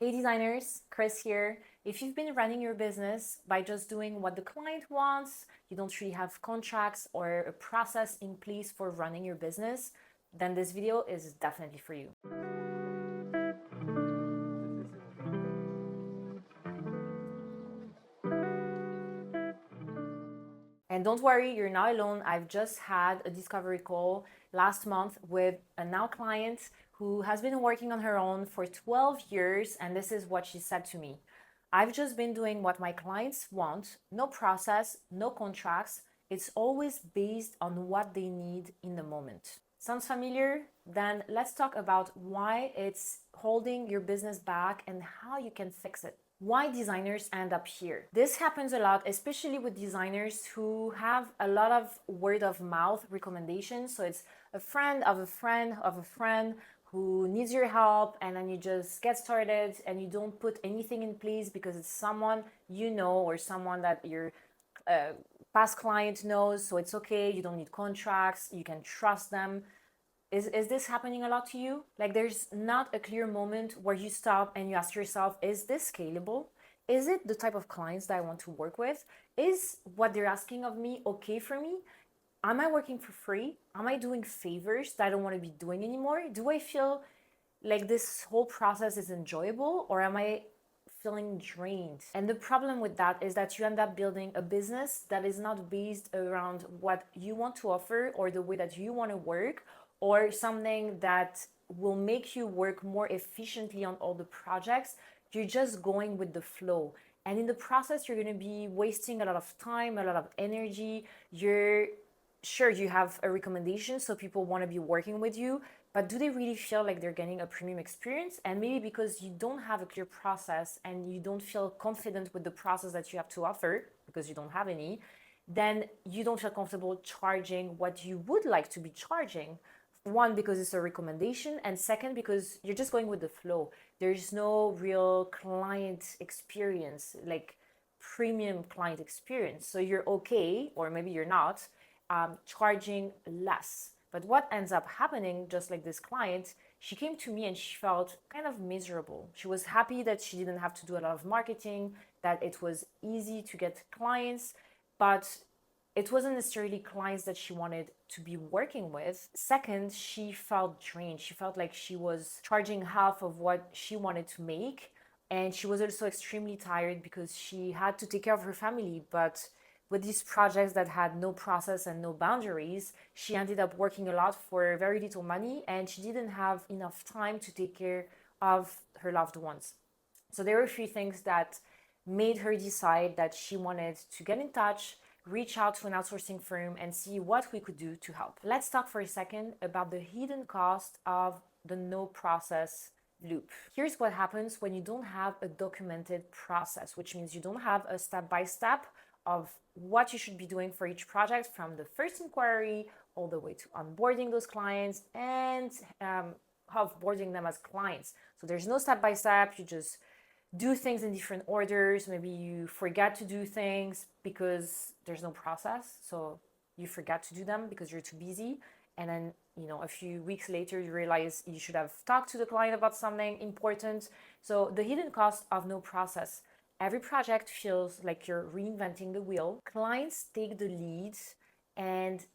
Hey designers, Chris here. If you've been running your business by just doing what the client wants, you don't really have contracts or a process in place for running your business, then this video is definitely for you. And don't worry, you're not alone. I've just had a discovery call last month with a now client who has been working on her own for 12 years, and this is what she said to me. I've just been doing what my clients want, no process, no contracts. It's always based on what they need in the moment. Sounds familiar? Then let's talk about why it's holding your business back and how you can fix it. Why designers end up here. This happens a lot, especially with designers who have a lot of word of mouth recommendations. So it's a friend of a friend of a friend who needs your help, and then you just get started and you don't put anything in place because it's someone you know or someone that your past client knows. So it's okay, you don't need contracts, you can trust them. Is this happening a lot to you? Like, there's not a clear moment where you stop and you ask yourself, is this scalable? Is it the type of clients that I want to work with? Is what they're asking of me okay for me? Am I working for free? Am I doing favors that I don't want to be doing anymore? Do I feel like this whole process is enjoyable, or am I feeling drained? And the problem with that is that you end up building a business that is not based around what you want to offer or the way that you want to work, or something that will make you work more efficiently on all the projects. You're just going with the flow. And in the process, you're going to be wasting a lot of time, a lot of energy. You're sure you have a recommendation, so people want to be working with you, but do they really feel like they're getting a premium experience? And maybe because you don't have a clear process and you don't feel confident with the process that you have to offer because you don't have any, then you don't feel comfortable charging what you would like to be charging. One, because it's a recommendation, and second, because you're just going with the flow. There's no real client experience, like premium client experience. So you're okay, or maybe you're not, charging less. But what ends up happening, just like this client, she came to me and she felt kind of miserable. She was happy that she didn't have to do a lot of marketing, that it was easy to get clients, but it wasn't necessarily clients that she wanted to be working with. Second, she felt drained. She felt like she was charging half of what she wanted to make. And she was also extremely tired because she had to take care of her family. But with these projects that had no process and no boundaries, she ended up working a lot for very little money, and she didn't have enough time to take care of her loved ones. So there were a few things that made her decide that she wanted to get in touch, reach out to an outsourcing firm, and see what we could do to help. Let's talk for a second about the hidden cost of the no process loop. Here's what happens when you don't have a documented process, which means you don't have a step-by-step of what you should be doing for each project, from the first inquiry all the way to onboarding those clients and offboarding them as clients. So there's no step-by-step. You just do things in different orders. Maybe you forget to do things because there's no process. So you forget to do them because you're too busy. And then, a few weeks later, you realize you should have talked to the client about something important. So the hidden cost of no process. Every project feels like you're reinventing the wheel. Clients take the lead, and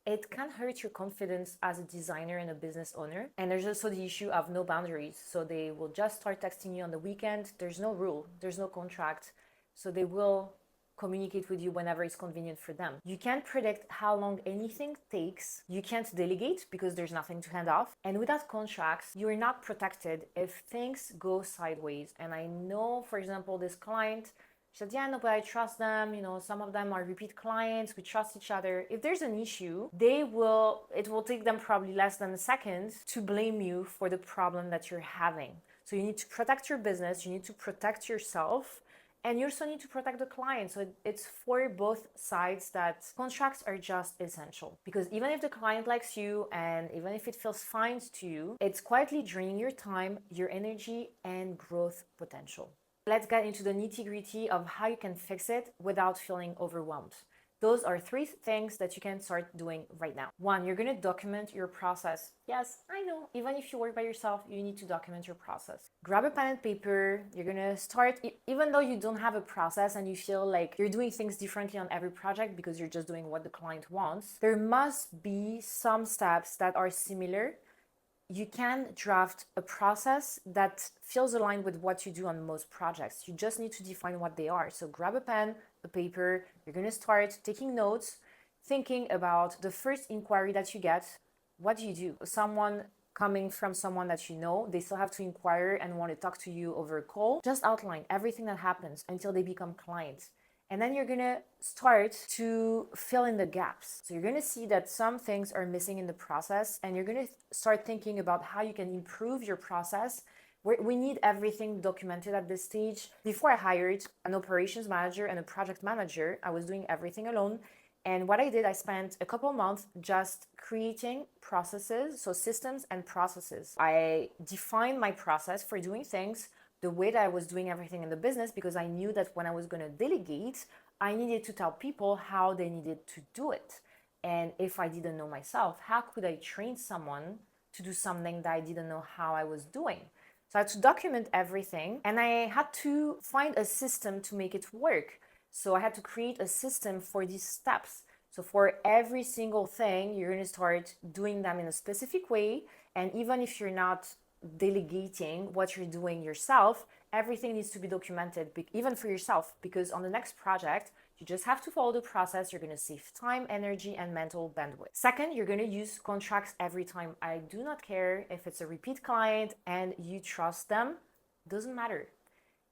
it can hurt your confidence as a designer and a business owner. And there's also the issue of no boundaries. So they will just start texting you on the weekend. There's no rule, there's no contract. So they will communicate with you whenever it's convenient for them. You can't predict how long anything takes. You can't delegate because there's nothing to hand off. And without contracts, you're not protected if things go sideways. And I know, for example, this client, she said, yeah, no, but I trust them. Some of them are repeat clients. We trust each other. If there's an issue, it will take them probably less than a second to blame you for the problem that you're having. So you need to protect your business. You need to protect yourself. And you also need to protect the client. So it's for both sides that contracts are just essential. Because even if the client likes you and even if it feels fine to you, it's quietly draining your time, your energy, and growth potential. Let's get into the nitty-gritty of how you can fix it without feeling overwhelmed. Those are three things that you can start doing right now. One, you're going to document your process. Yes, I know, even if you work by yourself, you need to document your process. Grab a pen and paper. You're going to start, even though you don't have a process and you feel like you're doing things differently on every project because you're just doing what the client wants, there must be some steps that are similar. You can draft a process that feels aligned with what you do on most projects. You just need to define what they are. So grab a pen, a paper, you're going to start taking notes, thinking about the first inquiry that you get. What do you do? Someone coming from someone that you know, they still have to inquire and want to talk to you over a call. Just outline everything that happens until they become clients. And then you're going to start to fill in the gaps. So you're going to see that some things are missing in the process, and you're going to start thinking about how you can improve your process. We need everything documented at this stage. Before I hired an operations manager and a project manager, I was doing everything alone. And what I did, I spent a couple months just creating processes, so systems and processes. I defined my process for doing things the way that I was doing everything in the business, because I knew that when I was going to delegate, I needed to tell people how they needed to do it. And if I didn't know myself, how could I train someone to do something that I didn't know how I was doing? So I had to document everything, and I had to find a system to make it work. So I had to create a system for these steps. So for every single thing, you're going to start doing them in a specific way. And even if you're not delegating what you're doing yourself, everything needs to be documented, even for yourself, because on the next project, you just have to follow the process. You're going to save time, energy, and mental bandwidth. Second, you're going to use contracts every time. I do not care if it's a repeat client and you trust them, doesn't matter.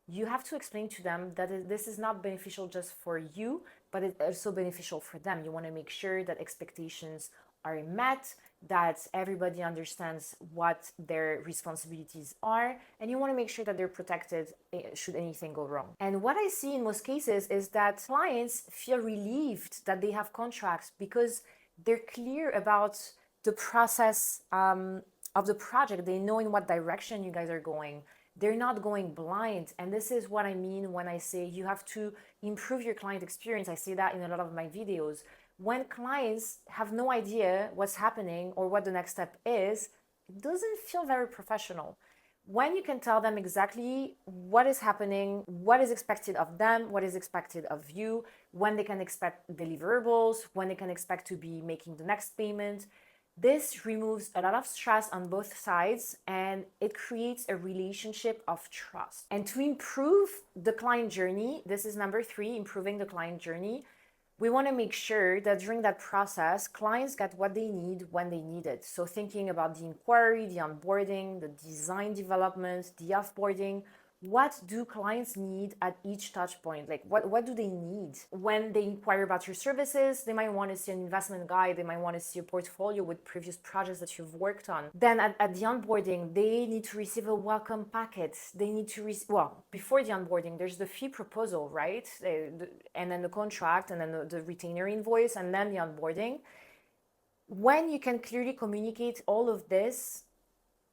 You have to explain to them that this is not beneficial just for you, but it's also beneficial for them. You want to make sure that expectations are met, that everybody understands what their responsibilities are, and you want to make sure that they're protected should anything go wrong. And what I see in most cases is that clients feel relieved that they have contracts because they're clear about the process of the project. They know in what direction you guys are going. They're not going blind. And this is what I mean when I say you have to improve your client experience. I say that in a lot of my videos. When clients have no idea what's happening or what the next step is, it doesn't feel very professional. When you can tell them exactly what is happening, what is expected of them, what is expected of you, when they can expect deliverables, when they can expect to be making the next payment, this removes a lot of stress on both sides, and it creates a relationship of trust. And to improve the client journey, this is number 3, improving the client journey. We want to make sure that during that process, clients get what they need when they need it. So thinking about the inquiry, the onboarding, the design development, the offboarding. What do clients need at each touch point? Like what do they need? When they inquire about your services, they might want to see an investment guide. They might want to see a portfolio with previous projects that you've worked on. Then at the onboarding, they need to receive a welcome packet. They need to before the onboarding, there's the fee proposal, right? And then the contract, and then the retainer invoice, and then the onboarding. When you can clearly communicate all of this,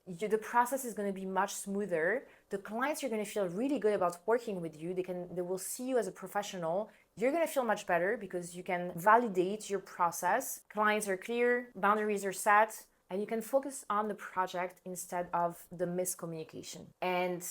the process is going to be much smoother. The clients are going to feel really good about working with you. They will see you as a professional. You're going to feel much better because you can validate your process. Clients are clear, boundaries are set, and you can focus on the project instead of the miscommunication. And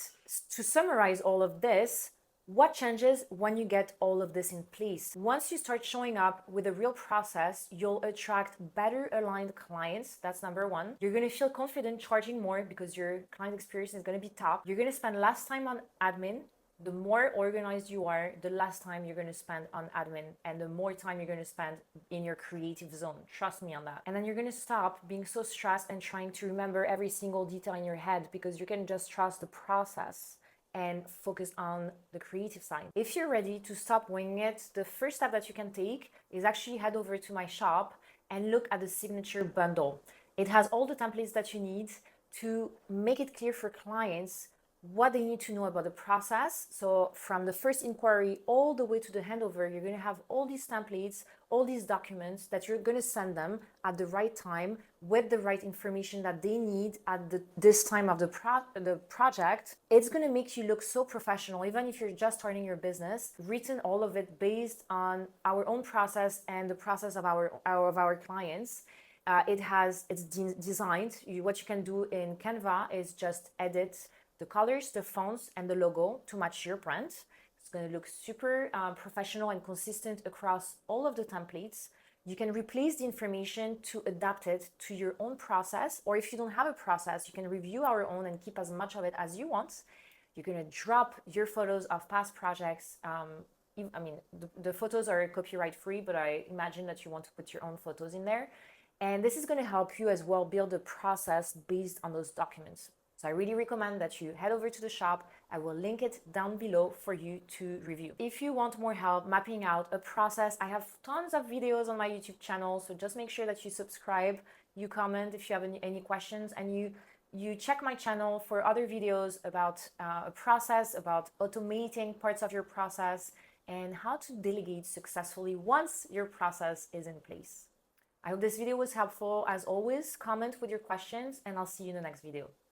to summarize all of this, what changes when you get all of this in place? Once you start showing up with a real process, you'll attract better aligned clients. That's number 1. You're going to feel confident charging more because your client experience is going to be top. You're going to spend less time on admin. The more organized you are, the less time you're going to spend on admin, and the more time you're going to spend in your creative zone. Trust me on that. And then you're going to stop being so stressed and trying to remember every single detail in your head, because you can just trust the process and focus on the creative side. If you're ready to stop winging it, the first step that you can take is actually head over to my shop and look at the signature bundle. It has all the templates that you need to make it clear for clients what they need to know about the process. So from the first inquiry all the way to the handover, you're going to have all these templates, all these documents that you're going to send them at the right time with the right information that they need at this time of the project. It's going to make you look so professional, even if you're just starting your business. Written all of it based on our own process and the process of our clients. It's designed. What you can do in Canva is just edit the colors, the fonts, and the logo to match your brand. It's going to look super professional and consistent across all of the templates. You can replace the information to adapt it to your own process, or if you don't have a process, you can review our own and keep as much of it as you want. You're going to drop your photos of past projects. I mean, the photos are copyright free, but I imagine that you want to put your own photos in there. And this is going to help you as well build a process based on those documents. So I really recommend that you head over to the shop. I will link it down below for you to review. If you want more help mapping out a process, I have tons of videos on my YouTube channel. So just make sure that you subscribe, you comment if you have any questions, and you check my channel for other videos about a process, about automating parts of your process, and how to delegate successfully once your process is in place. I hope this video was helpful. As always, comment with your questions, and I'll see you in the next video.